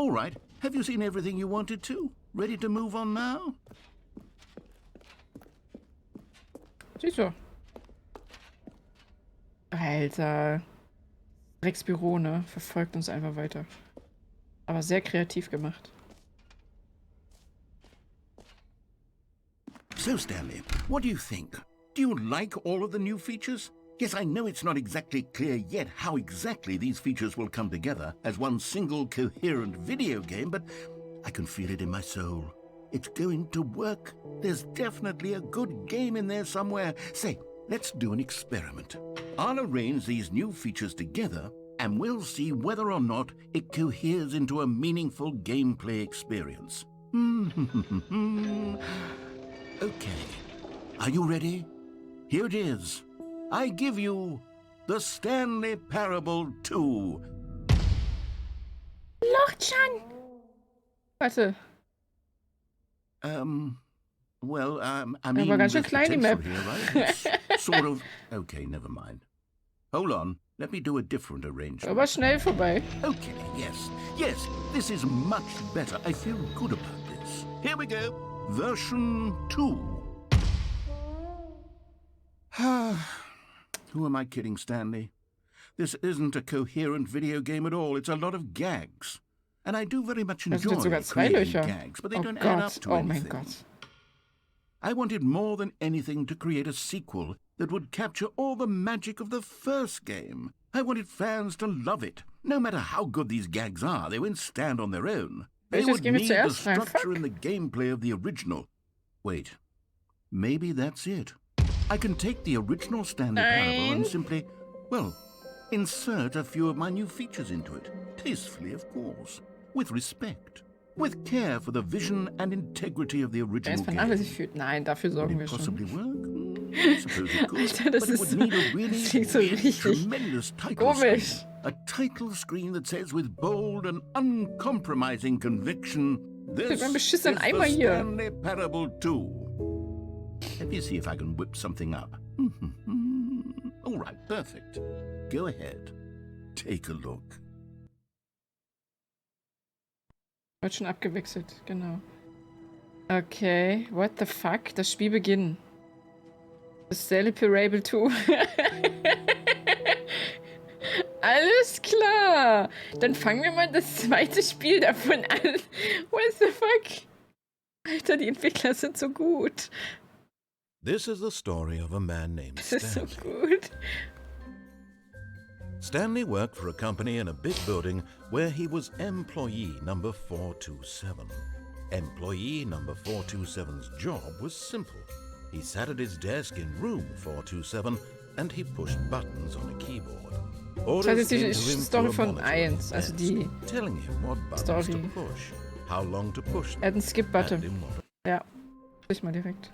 All right. Have you seen everything you wanted to? Ready to move on now? Siehst du. Alter. Drecksbüro, ne? Verfolgt uns einfach weiter. Aber sehr kreativ gemacht. So, Stanley, what do you think? Do you like all of the new features? Yes, I know it's not exactly clear yet how exactly these features will come together as one single coherent video game, but I can feel it in my soul. It's going to work. There's definitely a good game in there somewhere. Say, let's do an experiment. I'll arrange these new features together, and we'll see whether or not it coheres into a meaningful gameplay experience. Okay. Are you ready? Here it is. I give you the Stanley Parable 2. Lochchan! Warte. Well, I Aber mean, ganz schön there's klein die potential Map. here, right? It's sort of... Okay, never mind. Hold on. Let me do a different arrangement. Aber schnell vorbei. Okay, yes, this is much better. I feel good about this. Here we go. Version 2. Who am I kidding, Stanley? This isn't a coherent video game at all. It's a lot of gags. And I do very much enjoy sogar zwei creating Löcher. gags, but they Oh don't add up Gott, to oh anything. mein Gott. I wanted more than anything to create a sequel that would capture all the magic of the first game. I wanted fans to love it. No matter how good these gags are, they won't stand on their own. They Welches would gehen wir need the zuerst rein? structure Fuck. and the gameplay of the original. Wait, maybe that's it. I can take the original Stanley Parable and simply, well, insert a few of my new features into it. Tastefully, of course. With respect. With care for the vision and integrity of the Er original ist game. vernachlässigt fühlt. Nein, dafür Would sorgen it wir schon. possibly work? I suppose it could. Alter, das But it ist would so, need a really, das klingt so really richtig tremendous title komisch. screen. A title screen that says with bold and uncompromising conviction, this Ein is beschissenen the Eimer hier. Stanley Parable 2. Let me see if I can whip something up. All right, perfect. Go ahead. Take a look. Wird schon abgewechselt, genau. Okay, what the fuck? Das Spiel beginnt. The Stanley Parable 2. Alles klar. Dann fangen wir mal das zweite Spiel davon an. What the fuck? Alter, die Entwickler sind so gut. This is the story of a man named Das ist so Stanley. gut. Stanley worked for a company in a big building where he was employee number 427. Employee number 427's job was simple. He sat at his desk in room 427 and he pushed buttons on a keyboard. Das heißt jetzt die came to him Story through a von monitor on 1, his also desk, die telling him what buttons Story. to push, how long to push Er hat einen Skip-Button. and in what Ja, ich mal direkt.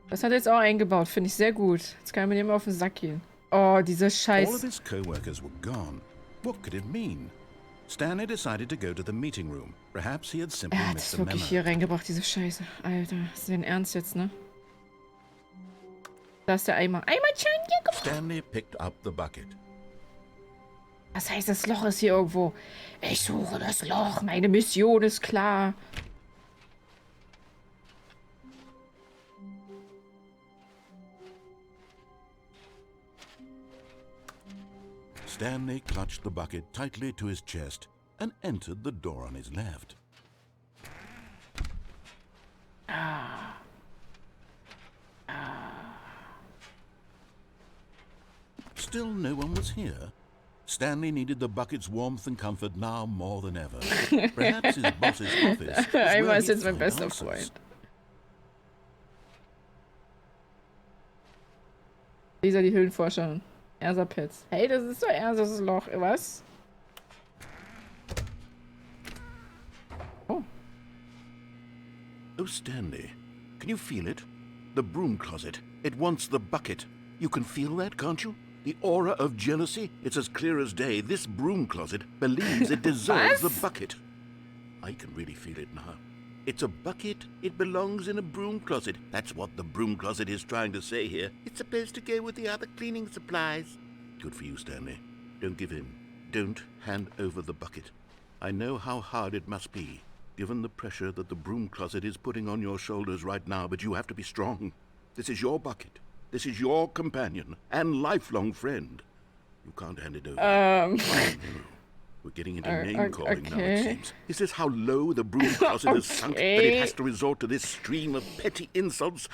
Das hat er jetzt auch eingebaut, finde ich sehr gut. Jetzt kann er mit ihm auf den Sack gehen. Oh, dieser All of Scheiß. his co-workers were gone. What could it mean? Stanley decided to go to the meeting room. Perhaps he had simply Er hat missed es a wirklich memo. hier reingebracht, diese Scheiße. Alter, ist dein Ernst jetzt, ne? Da ist der Eimer. Eimerchen, hier, guck mal. Stanley picked up the bucket. Das heißt, das Loch ist hier irgendwo. Ich suche das Loch. Meine Mission ist klar. Stanley clutched the bucket tightly to his chest and entered the door on his left. Still no one was here. Stanley needed the bucket's warmth and comfort now more than ever. Perhaps his boss's office was Eimer where ist he'd jetzt mein find bester answers. Freund. Lisa, die Höhlenforscherin. Ersapetz. Hey, das ist doch Ersas Loch. Was? Oh. Oh, Stanley, can you feel it? The broom closet. It wants the bucket. You can feel that, can't you? The aura of jealousy. It's as clear as day. This broom closet believes it deserves the Was? bucket. I can really feel it now. It's a bucket. It belongs in a broom closet. That's what the broom closet is trying to say here. It's supposed to go with the other cleaning supplies. Good for you, Stanley. Don't give in. Don't hand over the bucket. I know how hard it must be, given the pressure that the broom closet is putting on your shoulders right now, but you have to be strong. This is your bucket. This is your companion and lifelong friend. You can't hand it over. We're getting into name-calling now, it seems. Is this how low the broom closet has sunk, that it has to resort to this stream of petty insults?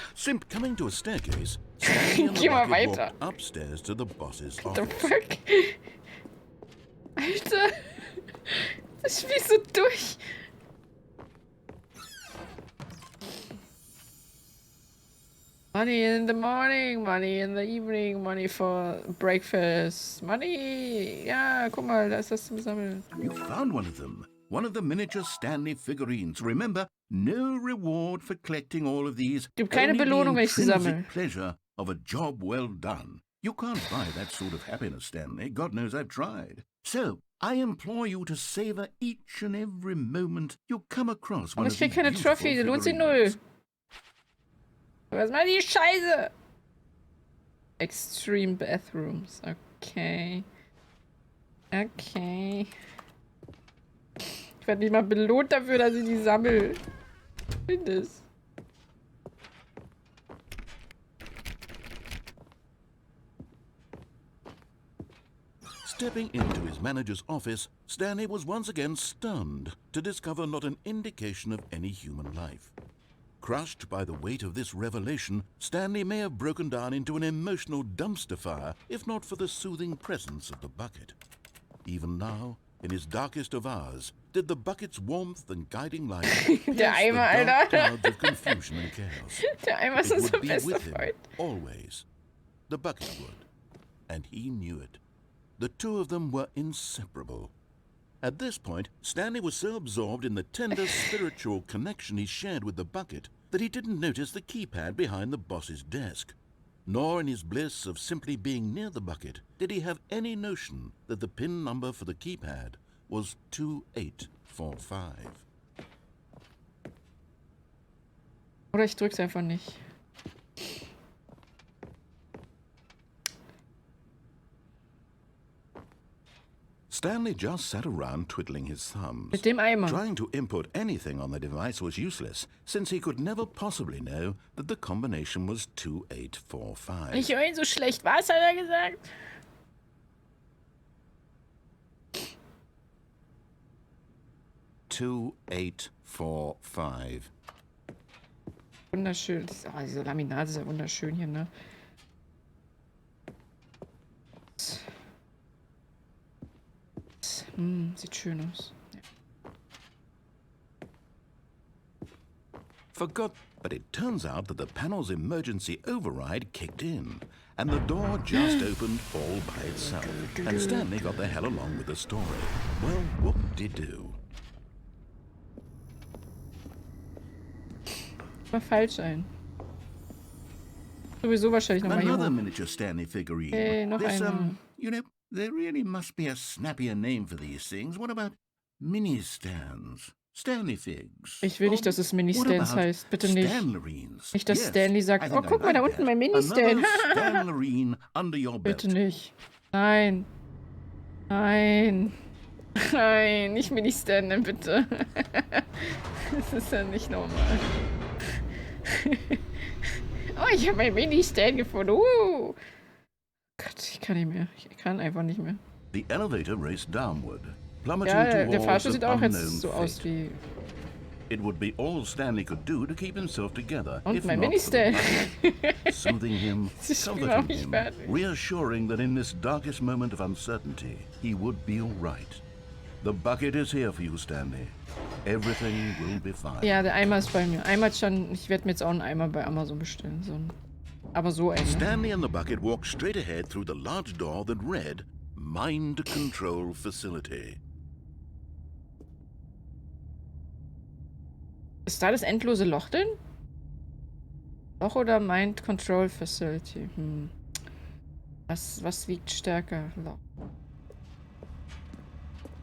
Coming to a staircase, Stanley and the bucket walked upstairs to the boss's office. What the fuck? Alter, das Spiel ist so durch. Money in the morning, money in the evening, money for breakfast, money. Ja, guck mal, da ist das zum Sammeln. You found one of them. One of the miniature Stanley figurines. Remember, no reward for collecting all of these. Gibt keine Belohnung, wenn ich sie sammle. Pleasure of a job well done. You can't buy that sort of happiness, Stanley. God knows I've tried. So, I implore you to savor each and every moment you come across one of these beautiful figurines. Aber ich krieg keine Trophy, lohnt sich null. Was mal die Scheiße? Extreme Bathrooms. Okay. Okay. Ich werde nicht mal belohnt dafür, dass ich die sammle. Finde es. Stepping into his manager's office, Stanley was once again stunned to discover not an indication of any human life. Crushed by the weight of this revelation, Stanley may have broken down into an emotional dumpster fire, if not for the soothing presence of the bucket. Even now, in his darkest of hours, did the bucket's warmth and guiding light Der Eimer, Alter. clouds of confusion and chaos. Der Eimer ist unser bester him, Freund. always. The bucket would. And he knew it. The two of them were inseparable. At this point, Stanley was so absorbed in the tender spiritual connection he shared with the bucket that he didn't notice the keypad behind the boss's desk. Nor in his bliss of simply being near the bucket did he have any notion that the PIN number for the keypad was 2845. Oder ich drück's einfach nicht. Stanley just sat around twiddling his thumbs. Mit dem Eimer. Trying to input anything on the device was useless, since he could never possibly know that the combination was 2845. Ich höre ihn so schlecht. Was hat er gesagt? $2845. Wunderschön. Diese Laminate ist ja wunderschön hier, ne? Sieht schön aus. Ja. Forgot, but it turns out that the panel's emergency override kicked in, and the door just opened all by itself, and Stanley got the hell along with the story. Well, what did he do? War falsch ein. Sowieso wahrscheinlich nochmal Another hier. miniature Stanley figurine. Hey, noch This, einer. you know, there really must be a snappier name for these things. What about mini-stands? Stanley figs? Ich will nicht, dass es Mini-Stands heißt. Bitte nicht. Stanlerines? Nicht, dass Yes, Stanley sagt, I oh, think guck I mal, da like unten that. mein Mini-Stand. Another Stanlerine under your belt. Bitte nicht. Nein. Nein. Nein, nicht Mini-Stand, bitte. Das ist ja nicht normal. Oh, ich habe ein Mini-Stand gefunden. Gott, ich kann nicht mehr. Ich kann einfach nicht mehr. The elevator raced downward, plummeting Ja, der towards Fahrstuhl an sieht auch unknown jetzt so fate. aus wie... It would be all Stanley could do to keep himself together, Und if mein not for the Mini-Stand. bucket, soothing him, Sie spielen auch comforting nicht him, fertig. reassuring that in this darkest moment of uncertainty, he would be all right. The bucket is here for you, Stanley. Everything will be fine. Ja, der Eimer ist bei mir. Eimer schon. Ich werde mir jetzt auch einen Eimer bei Amazon bestellen. So ein, aber so einen. Stanley and the bucket walked straight ahead through the large door that read, Mind Control Facility. Ist da das endlose Loch drin? Loch oder Mind Control Facility? Was wiegt stärker? Loch.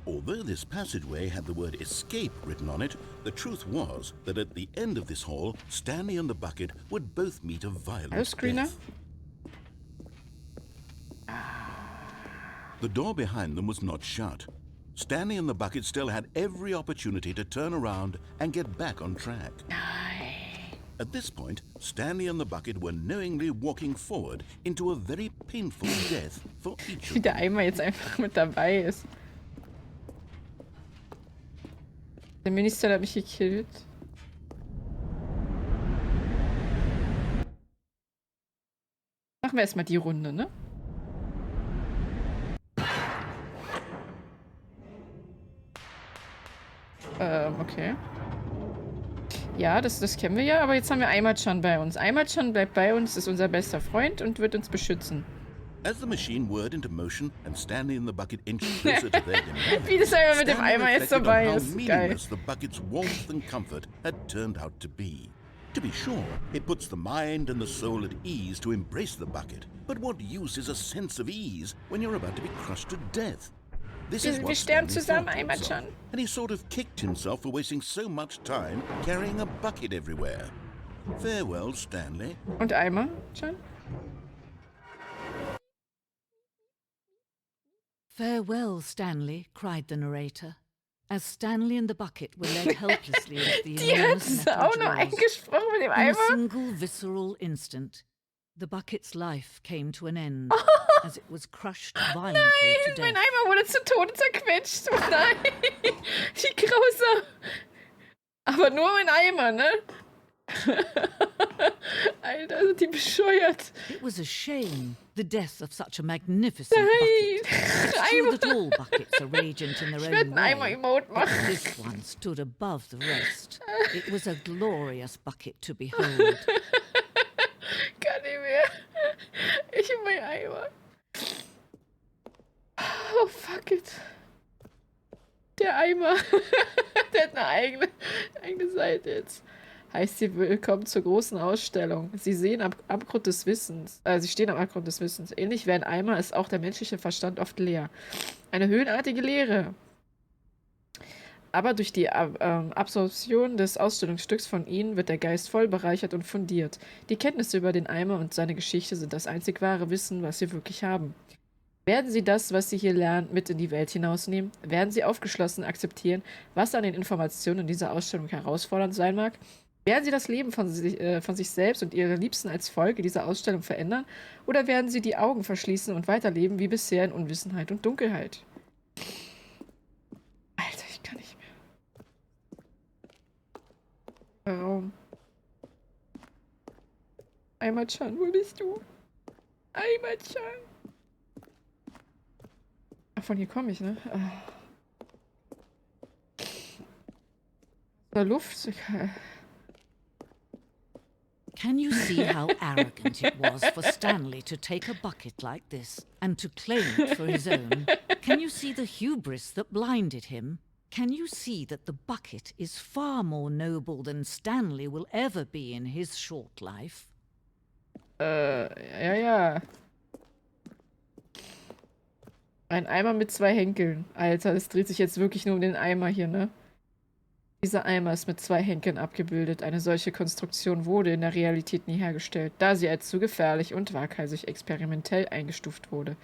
Although this passageway had the word escape written on it, the truth was that at the end of this hall, Stanley and the bucket would both meet a violent Hallo, Screener? death. The door behind them was not shut. Stanley and the bucket still had every opportunity to turn around and get back on track. Nein. At this point, Stanley and the bucket were knowingly walking forward into a very painful death for each Wie of der them. Eimer jetzt einfach mit dabei ist. Der Minister hat mich gekillt. Machen wir erstmal die Runde, ne? Okay. Ja, das kennen wir ja, aber jetzt haben wir Eimer-chan bei uns. Eimer-chan bleibt bei uns, ist unser bester Freund und wird uns beschützen. As the machine whirred into motion and Stanley and the bucket inched closer to their demise, Wie das Eimer mit dem Stanley Eimer jetzt reflected on dabei how ist. Geil. meaningless the bucket's warmth and comfort had turned out to be. To be sure, it puts the mind and the soul at ease to embrace the bucket. But what use is a sense of ease when you're about to be crushed to death? This is Wir what sterben Stanley zusammen, thought to himself, Eimer-chan. and he sort of kicked himself for wasting so much time carrying a bucket everywhere. Farewell, Stanley. Und Eimer-chan? Farewell, Stanley, cried the narrator, as Stanley and the bucket were led helplessly into the Die hat enormous es metal auch noch jaws. eingesprochen mit dem In a Eimer. single visceral instant, the bucket's life came to an end as it was crushed violently to Nein, mein death. Eimer wurde zu Tode zerquetscht. Oh nein, wie grausam. Aber nur mein Eimer, ne? Alter, sind die bescheuert. It was a shame, the death of such a magnificent Nein, bucket. It's true that all buckets are radiant in ich their werde own einen way, Eimer-Emote but machen. this one stood above the rest. It was a glorious bucket to behold. Kann nicht mehr. Ich und mein Eimer. Oh, fuck it. Der Eimer. Der hat eine eigene Seite jetzt. Heißt sie willkommen zur großen Ausstellung. Sie sehen am Abgrund des Wissens. Sie stehen am Abgrund des Wissens. Ähnlich wie ein Eimer ist auch der menschliche Verstand oft leer. Eine höhlenartige Leere. Aber durch die Absorption des Ausstellungsstücks von ihnen wird der Geist voll bereichert und fundiert. Die Kenntnisse über den Eimer und seine Geschichte sind das einzig wahre Wissen, was sie wirklich haben. Werden sie das, was sie hier lernen, mit in die Welt hinausnehmen? Werden sie aufgeschlossen akzeptieren, was an den Informationen in dieser Ausstellung herausfordernd sein mag? Werden sie das Leben von sich selbst und ihre Liebsten als Folge dieser Ausstellung verändern? Oder werden sie die Augen verschließen und weiterleben wie bisher in Unwissenheit und Dunkelheit? Alter, ich kann nicht mehr. Raum. Eimer-chan, wo bist du? Eimer-chan. Ach, von hier komme ich, ne? Der Luft. Can you see how arrogant it was for Stanley to take a bucket like this and to claim it for his own? Can you see the hubris that blinded him? Can you see that the bucket is far more noble than Stanley will ever be in his short life? Ja. Ein Eimer mit 2 Henkeln. Alter, das dreht sich jetzt wirklich nur um den Eimer hier, ne? Dieser Eimer ist mit 2 Henkeln abgebildet. Eine solche Konstruktion wurde in der Realität nie hergestellt, da sie als zu gefährlich und waghalsig experimentell eingestuft wurde.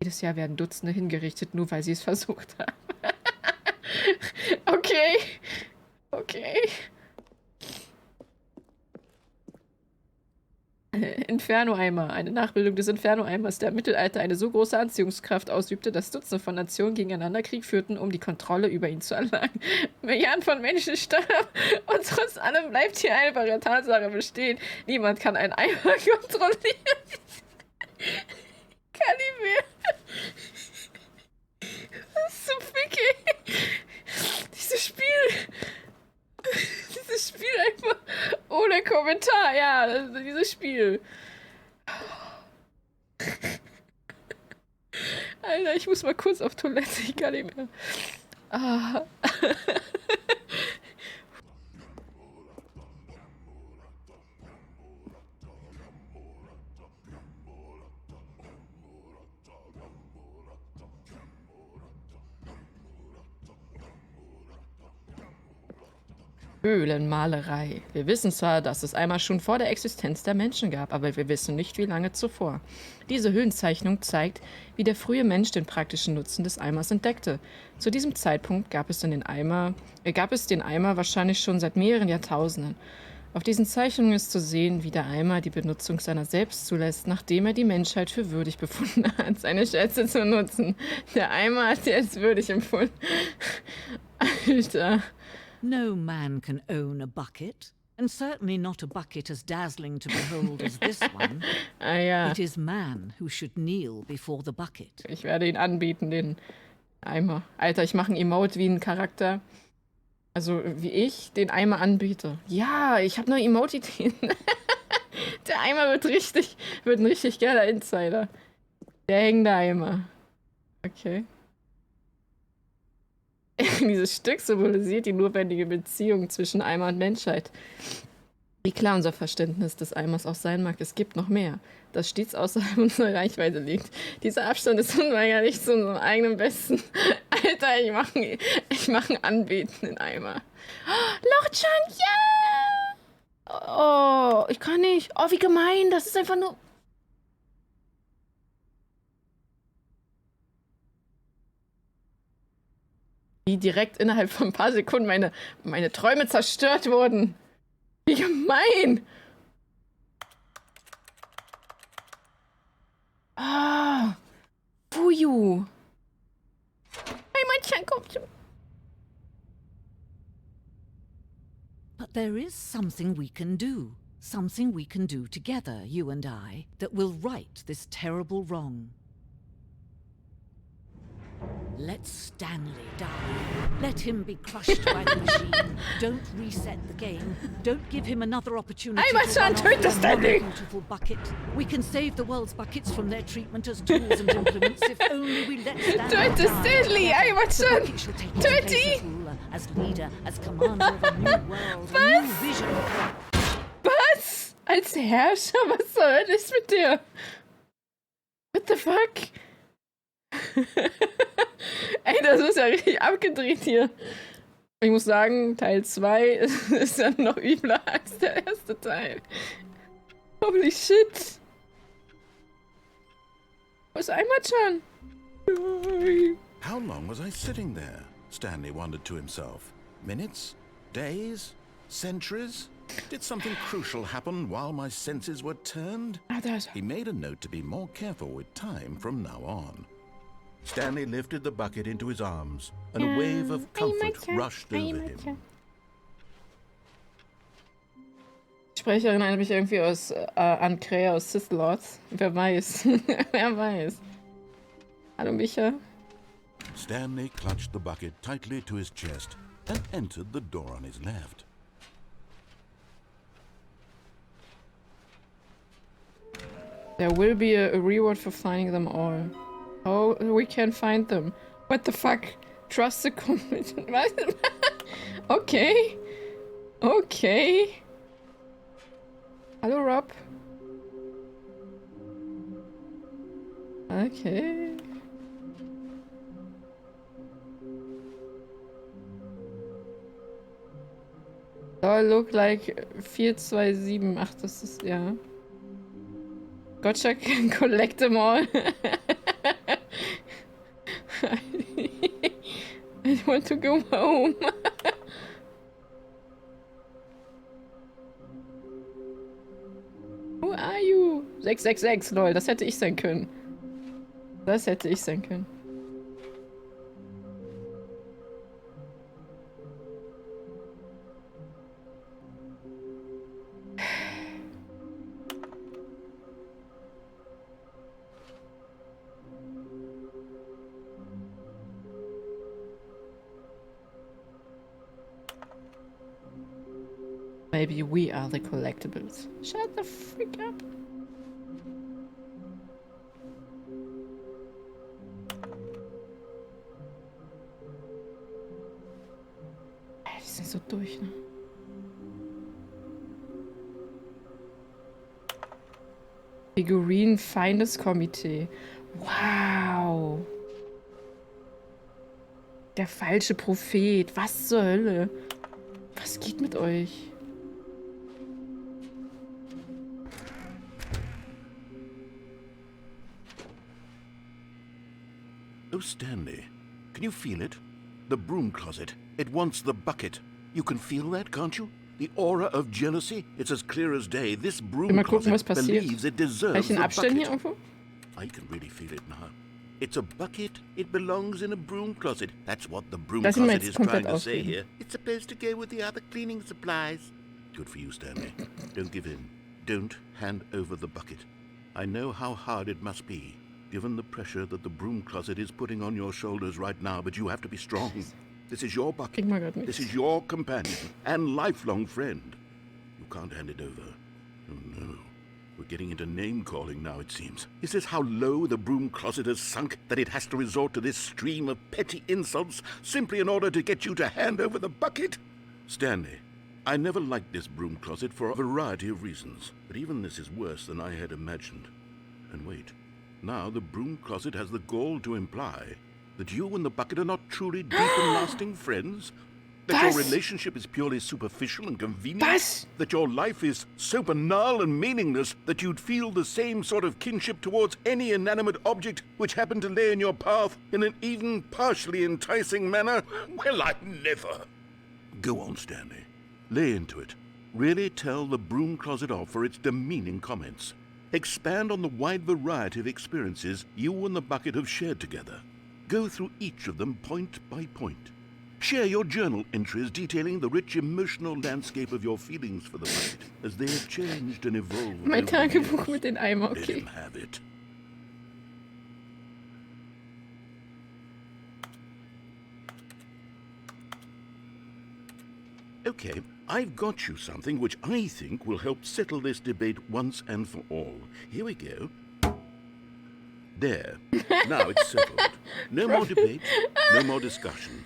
Jedes Jahr werden Dutzende hingerichtet, nur weil sie es versucht haben. Okay. Inferno-Eimer. Eine Nachbildung des Inferno-Eimers, der im Mittelalter eine so große Anziehungskraft ausübte, dass Dutzende von Nationen gegeneinander Krieg führten, um die Kontrolle über ihn zu erlangen. Milliarden von Menschen starben und trotz allem bleibt hier einfache Tatsache bestehen. Niemand kann einen Eimer kontrollieren. Kann nicht mehr. Das ist so fickig. Dieses Spiel einfach ohne Kommentar. Ja, dieses Spiel. Alter, ich muss mal kurz auf Toilette. Ich kann nicht mehr. Ah. Höhlenmalerei. Wir wissen zwar, dass es Eimer schon vor der Existenz der Menschen gab, aber wir wissen nicht, wie lange zuvor. Diese Höhlenzeichnung zeigt, wie der frühe Mensch den praktischen Nutzen des Eimers entdeckte. Zu diesem Zeitpunkt gab es den Eimer wahrscheinlich schon seit mehreren Jahrtausenden. Auf diesen Zeichnungen ist zu sehen, wie der Eimer die Benutzung seiner selbst zulässt, nachdem er die Menschheit für würdig befunden hat, seine Schätze zu nutzen. Der Eimer hat sie als würdig empfunden. Alter. No man can own a bucket, and certainly not a bucket as dazzling to behold as this one. Ah ja. It is man who should kneel before the bucket. Ich werde ihn anbieten, den Eimer. Alter, ich mache ein Emote wie ein Charakter. Also, wie ich den Eimer anbiete. Ja, ich habe nur Emote-Ideen. Der Eimer wird ein richtig geiler Insider. Der hängende Eimer. Okay. Dieses Stück symbolisiert die notwendige Beziehung zwischen Eimer und Menschheit. Wie klar unser Verständnis des Eimers auch sein mag, es gibt noch mehr, das stets außerhalb unserer Reichweite liegt. Dieser Abstand ist unweigerlich zu unserem eigenen Besten. Alter, ich mach einen anbetenden Eimer. Oh, Lochchan, ja! Oh, ich kann nicht. Oh, wie gemein, das ist einfach nur... Wie direkt innerhalb von ein paar Sekunden meine Träume zerstört wurden. Wie gemein! Ah, Fuyu. Eimerchen kommt. But there is something we can do. Something we can do together, you and I, that will right this terrible wrong. Let Stanley die. Let him be crushed by the machine. Don't reset the game. Don't give him another opportunity to run off töte Stanley! with a beautiful bucket. We can save the world's buckets from their treatment as tools and implements if only we let Stanley Töte die. Stanley! The Eimerchen! bucket shall take his place as ruler, as leader, as commander of a new world, a new vision. Was? Als Herrscher? Was soll das mit dir? What the fuck? Ey, das ist ja richtig abgedreht hier. Ich muss sagen, Teil 2 ist ja noch übler als der erste Teil. Holy shit. Wo ist Eimerchen? How long was I sitting there? Stanley wondered to himself. Minutes? Days? Centuries? Did something crucial happen while my senses were turned? He made a note to be more careful with time from now on. Stanley lifted the bucket into his arms, and a wave of comfort rushed over him. Die Sprecherin erinnert mich irgendwie an Krähe aus Sith Lords. Wer weiß. Wer weiß. Hallo, Micha. Stanley clutched the bucket tightly to his chest and entered the door on his left. There will be a reward for finding them all. Oh, we can find them. What the fuck? Trust the commitment. Was? Okay. Okay. Hallo, Rob. Okay. Oh, look like 427. Ach, das ist, ja. Gotcha can collect them all. I want to go home. Who are you? 666, lol, das hätte ich sein können. Das hätte ich sein können. Maybe we are the collectibles. Shut the freak up. Die sind so durch, ne? Figurin Feindeskomitee. Wow. Der falsche Prophet. Was zur Hölle? Was geht mit euch? Oh, Stanley, can you feel it? The broom closet. It wants the bucket. You can feel that, can't you? The aura of jealousy. It's as clear as day. This broom Mal gucken, was closet passiert. believes it Kann deserves ich den the abstellen hier bucket. irgendwo? I can really feel it now. It's a bucket. It belongs in a broom closet. That's what the broom Lass ihn mal closet jetzt is komplett trying to say ausreden. here. It's supposed to go with the other cleaning supplies. Good for you, Stanley. Don't give in. Don't hand over the bucket. I know how hard it must be, given the pressure that the broom closet is putting on your shoulders right now, but you have to be strong. This is your bucket. Krieg mal grad This nichts. is your companion and lifelong friend. You can't hand it over. Oh, no. We're getting into name-calling now, it seems. Is this how low the broom closet has sunk, that it has to resort to this stream of petty insults simply in order to get you to hand over the bucket? Stanley, I never liked this broom closet for a variety of reasons, but even this is worse than I had imagined. And wait, now the broom closet has the gall to imply that you and the bucket are not truly deep and lasting friends? That your Was? relationship is purely superficial and convenient? Was? That your life is so banal and meaningless that you'd feel the same sort of kinship towards any inanimate object which happened to lay in your path in an even partially enticing manner? Well, I never. Go on, Stanley. Lay into it. Really tell the broom closet off for its demeaning comments. Expand on the wide variety of experiences you and the bucket have shared together. Go through each of them point by point. Share your journal entries detailing the rich emotional landscape of your feelings for the bucket as they have changed and evolved. Mein over the Tagebuch years. mit den Eimer, Let okay. him have it. Okay, I've got you something which I think will help settle this debate once and for all. Here we go. There. Now it's settled. No more debate, no more discussion.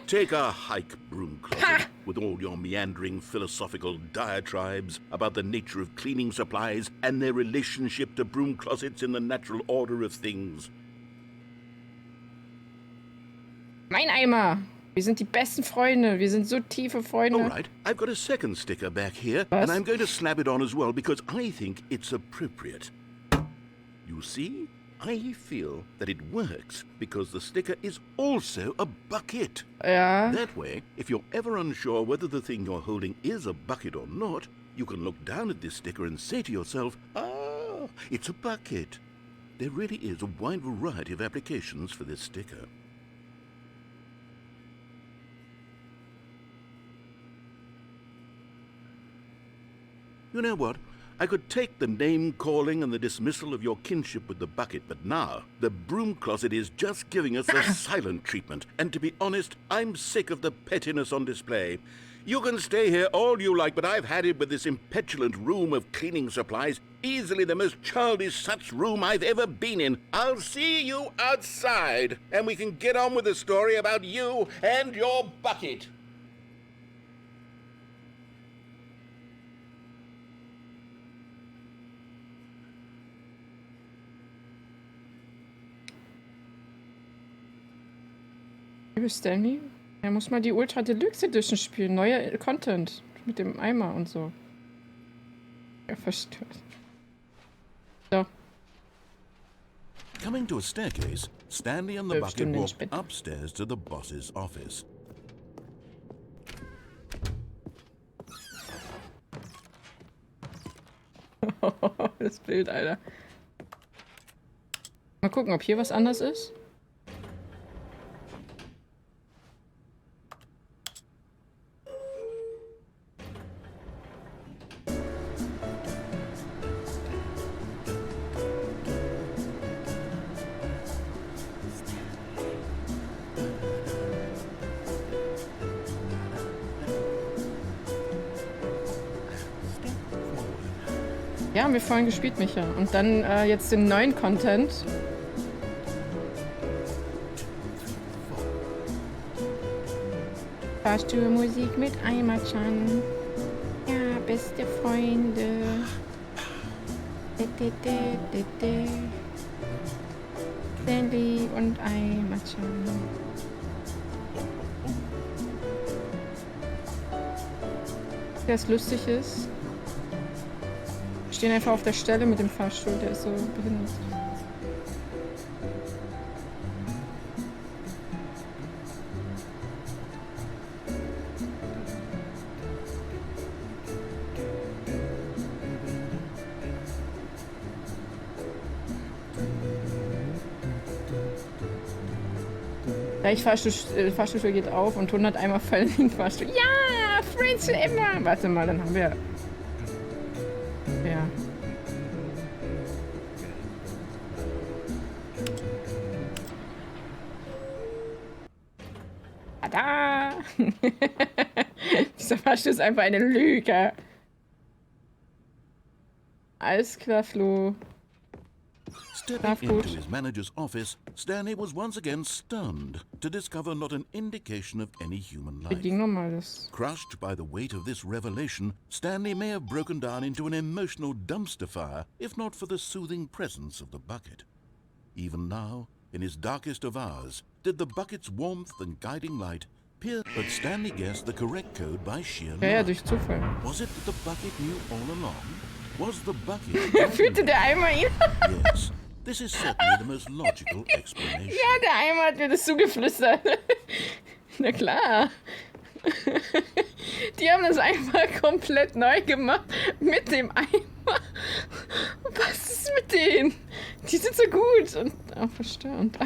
Take a hike, broom closet, with all your meandering philosophical diatribes about the nature of cleaning supplies and their relationship to broom closets in the natural order of things. Mein Eimer! Wir sind die besten Freunde. Wir sind so tiefe Freunde. All right, I've got a second sticker back here, Was? and I'm going to slap it on as well because I think it's appropriate. You see? I feel that it works because the sticker is also a bucket. Ja. That way, if you're ever unsure whether the thing you're holding is a bucket or not, you can look down at this sticker and say to yourself, ah, it's a bucket. There really is a wide variety of applications for this sticker. You know what? I could take the name-calling and the dismissal of your kinship with the bucket, but now the broom closet is just giving us the silent treatment. And to be honest, I'm sick of the pettiness on display. You can stay here all you like, but I've had it with this impetulant room of cleaning supplies. Easily the most childish such room I've ever been in. I'll see you outside, and we can get on with the story about you and your bucket. Liebe Stanley, er muss mal die Ultra Deluxe Edition spielen. Neuer Content mit dem Eimer und so. Ja, verstört. So. Coming to a staircase, Stanley and the 12 bucket Stunden walked später. upstairs to the boss's office. Das Bild, Alter. Mal gucken, ob hier was anders ist. Ja, haben wir vorhin gespielt, Micha. Und dann jetzt den neuen Content. Fahrstuhlmusik mit Eimer-chan. Ja, beste Freunde. Stanley und Eimer-chan. der es lustig ist. Wir stehen einfach auf der Stelle mit dem Fahrstuhl, der ist so behindert. Gleich Fahrstuhl geht auf und 100 Eimer fallen in den Fahrstuhl. Ja, Friends für immer. Warte mal, dann haben wir... Ja. Tada! Dieser Fahrstuhl ist einfach eine Lüge. Alles klar, Flo. Stepping into his manager's office, Stanley was once again stunned to discover not an indication of any human life. Crushed by the weight of this revelation, Stanley may have broken down into an emotional dumpster fire if not for the soothing presence of the bucket. Even now, in his darkest of hours, did the bucket's warmth and guiding light pierce, but Stanley guessed the correct code by sheer luck. Durch Zufall. Was it that the bucket knew all along? Was the bucket... Fühlte der Eimer ihn? Yes. This is certainly the most logical explanation. Ja, der Eimer hat mir das zugeflüstert. Na klar. Die haben das einfach komplett neu gemacht mit dem Eimer. Was ist mit denen? Die sind so gut und auch verstörend.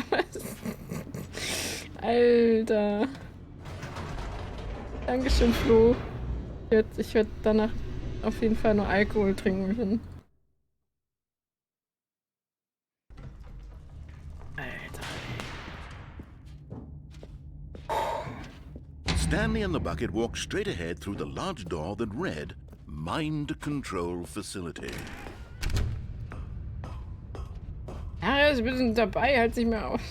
Alter. Dankeschön, Flo. Ich werd danach auf jeden Fall nur Alkohol trinken können. Stanley and the bucket walked straight ahead through the large door that read, Mind Control Facility. Ja, er ist ein bisschen dabei, halt sich mehr aus.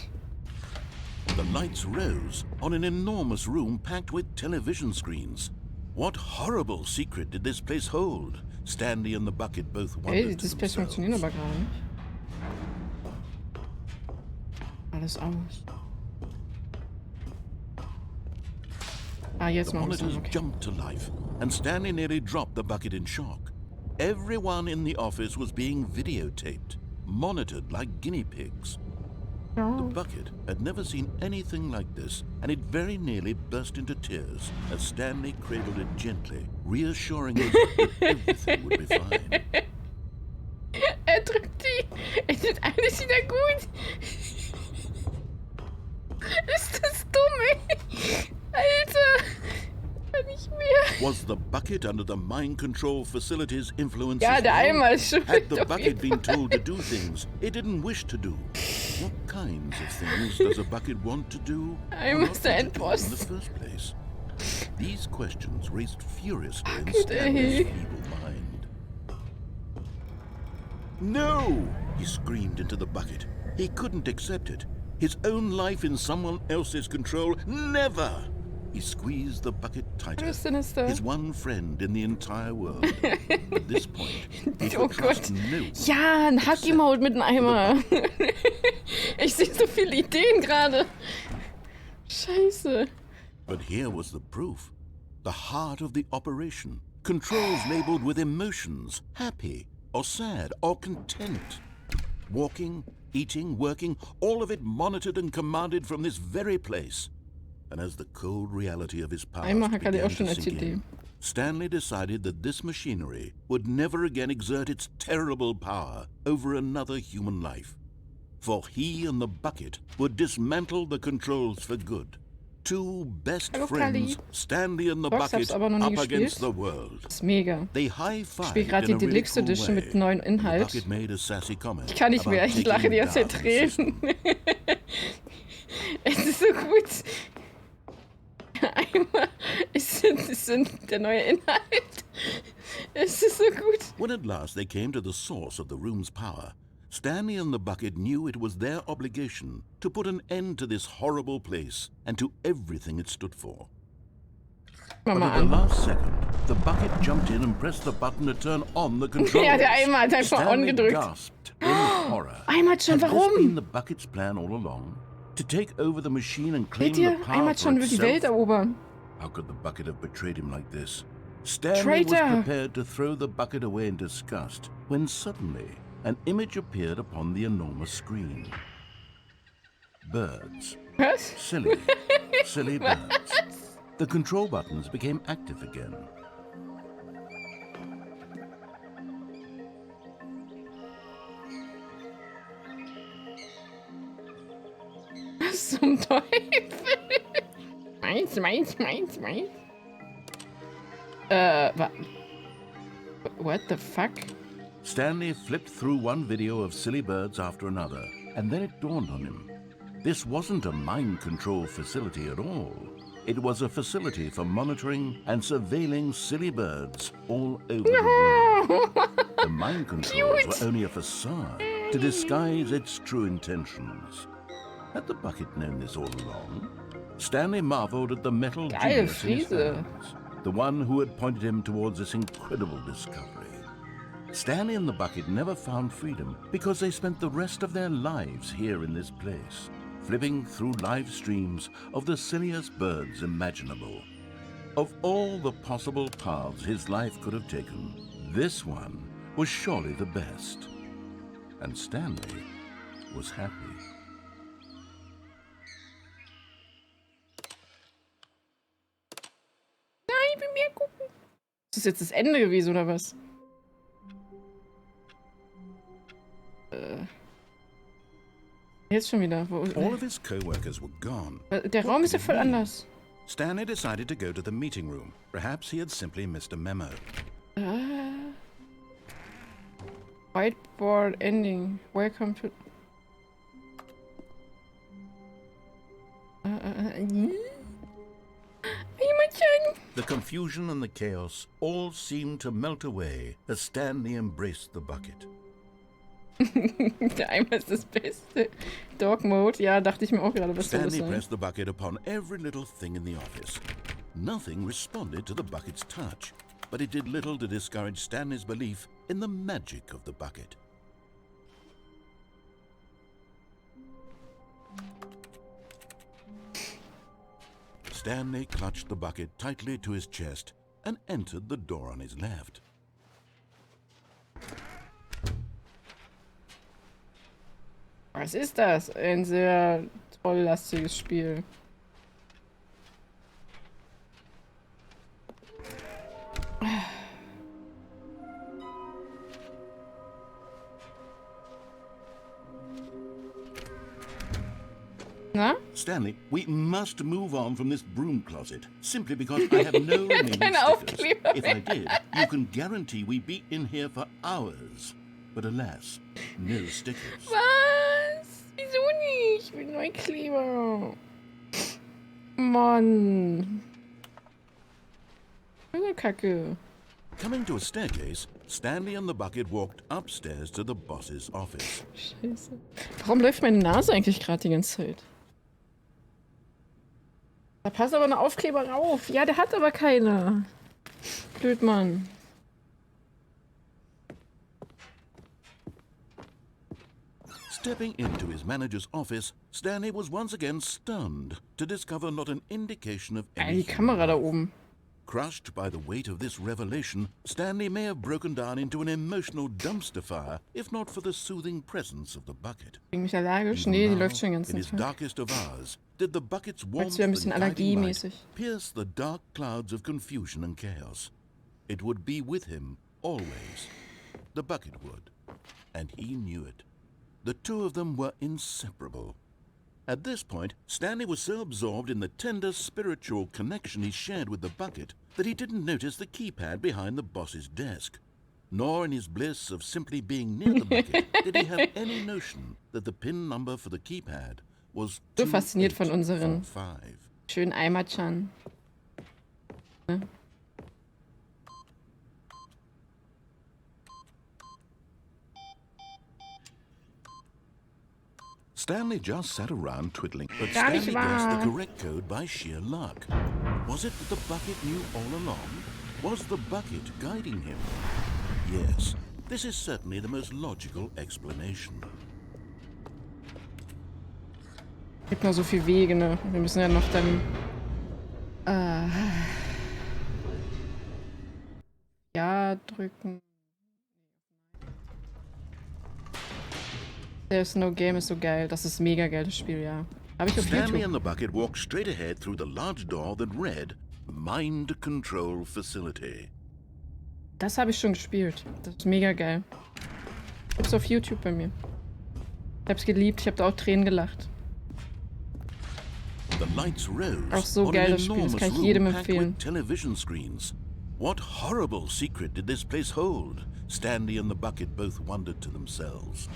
The lights rose on an enormous room packed with television screens. What horrible secret did this place hold? Stanley and the bucket both wondered Das Display funktioniert aber gerade nicht. Alles aus. The monitors jumped to life, and Stanley nearly dropped the bucket in shock. Everyone in the office was being videotaped, monitored like guinea pigs. The bucket had never seen anything like this, and it very nearly burst into tears as Stanley cradled it gently, reassuring us that everything would be fine. Drückt die. Es wird alles wieder gut. Ist das dumm, ey? Alter! Nicht mehr. Was the bucket under the mind control facility's influence? Ja, der Eimer ist schon. Had the bucket been told to do things it didn't wish to do? What kinds of things does a bucket want to do? Eimer ist der Endboss. In the first place. These questions raised furiously in Stanley's feeble mind. No! He screamed into the bucket. He couldn't accept it. His own life in someone else's control. Never! He squeezed the bucket tighter. His one friend in the entire world. At this point, he could trust no one. Ja, ein Hacky-Mode mit einem Eimer. Ich sehe so viele Ideen gerade. Scheiße. But here was the proof. The heart of the operation. Controls labeled with emotions. Happy, or sad, or content. Walking, eating, working, all of it monitored and commanded from this very place. And as the cold reality of his past began to sink in, Stanley decided that this machinery would never again exert its terrible power over another human life. For he and the bucket would dismantle the controls for good. Two best friends, Stanley and the bucket, up against the world. Das ist mega. They high-fived ich spiele gerade die Deluxe Edition mit neuen Inhalt. Ich kann nicht mehr, ich lache die ganze Zeit Tränen. Es ist so gut. Eimer ist der neue Inhalt. Es ist so gut. When at last they came to the source of the room's power, Stanley and the bucket knew it was their obligation to put an end to this horrible place and to everything it stood for. But at the last second, the bucket jumped in and pressed the button to turn on the controls. Ja, der Eimer hat einfach on gedrückt. Gasped in horror. Eimer hat schon, warum? Had this been the bucket's plan all along? To take over the machine and claim the power Eimer hat schon for die Welt itself? erobern. How could the bucket have betrayed him like this? Stanley was Traitor! prepared to throw the bucket away in disgust when suddenly an image appeared upon the enormous screen. Birds. Was? Silly, silly birds. The control buttons became active again. Was zum Teufel? Meins. What the fuck? Stanley flipped through one video of silly birds after another, and then it dawned on him. This wasn't a mind control facility at all. It was a facility for monitoring and surveilling silly birds all over the world. The mind controls were only a facade to disguise its true intentions. Had the bucket known this all along? Stanley marveled at the metal genius in his hands, the one who had pointed him towards this incredible discovery. Stanley and the bucket never found freedom because they spent the rest of their lives here in this place, flipping through live streams of the silliest birds imaginable. Of all the possible paths his life could have taken, this one was surely the best. And Stanley was happy. Nein, ich will mehr gucken. Ist das jetzt das Ende gewesen, oder was? Jetzt schon wieder. All of his co-workers were gone. Der Raum ist ja voll anders. Stanley decided to go to the meeting room. Perhaps he had simply missed a memo. Whiteboard ending. Welcome to... The confusion and the chaos all seemed to melt away as Stanley embraced the bucket. Der Eimer ist das Beste. Dog Mode, ja, dachte ich mir auch gerade, was soll das Stanley sein? pressed the bucket upon every little thing in the office. Nothing responded to the bucket's touch, but it did little to discourage Stanley's belief in the magic of the bucket. Stanley clutched the bucket tightly to his chest and entered the door on his left. Was ist das? Ein sehr trolllastiges Spiel. Na? Stanley, we must move on from this broom closet, simply because I have no remaining Keine stickers. Aufkleber If I did, you can guarantee we'd be in here for hours. But alas, no stickers. Was? Wieso nicht? Ich will neue Kleber. Mann. Kacke. Coming to a staircase, Stanley and the bucket walked upstairs to the boss's office. Scheiße. Warum läuft meine Nase eigentlich gerade die ganze Zeit? Da passt aber ein Aufkleber rauf. Ja, der hat aber keine. Blöd, Mann. Stepping into his manager's office, Stanley was once again stunned to discover not an indication of Die any Kamera da human life. oben. Crushed by the weight of this revelation, Stanley may have broken down into an emotional dumpster fire, if not for the soothing presence of the bucket. Bin ich allergisch? Even Nee, die now, läuft schon ganz in his Tag. darkest of hours, did the bucket's Jetzt warmth wieder ein and bisschen guiding light allergiemäßig. pierce the dark clouds of confusion and chaos. It would be with him always. The bucket would, and he knew it. The two of them were inseparable. At this point, Stanley was so absorbed in the tender spiritual connection he shared with the bucket that he didn't notice the keypad behind the boss's desk. Nor in his bliss of simply being near the bucket did he have any notion that the PIN number for the keypad was So fasziniert von unseren 2845. schönen Eimerchan. Ne? Stanley just sat around twiddling, but Gar nicht Stanley guessed the wahr. correct code by sheer luck. Was it that the bucket knew all along? Was the bucket guiding him? Yes, this is certainly the most logical explanation. Gibt noch so viel Wege, ne? Wir müssen ja noch dann... Ja drücken. There's no game ist so geil. Das ist mega geil, das Spiel, ja. Habe ich auf Stanley YouTube. and the bucket walk straight ahead through the large door that read Mind Control Facility. Das habe ich schon gespielt. Das ist mega geil. Gibt's auf YouTube bei mir. Ich hab's geliebt, ich hab da auch Tränen gelacht. The lights rose Auch so on geil an das Spiel, das enormous kann ich jedem room packed empfehlen. with television screens. What horrible secret did this place hold? Stanley and the bucket both wondered to themselves.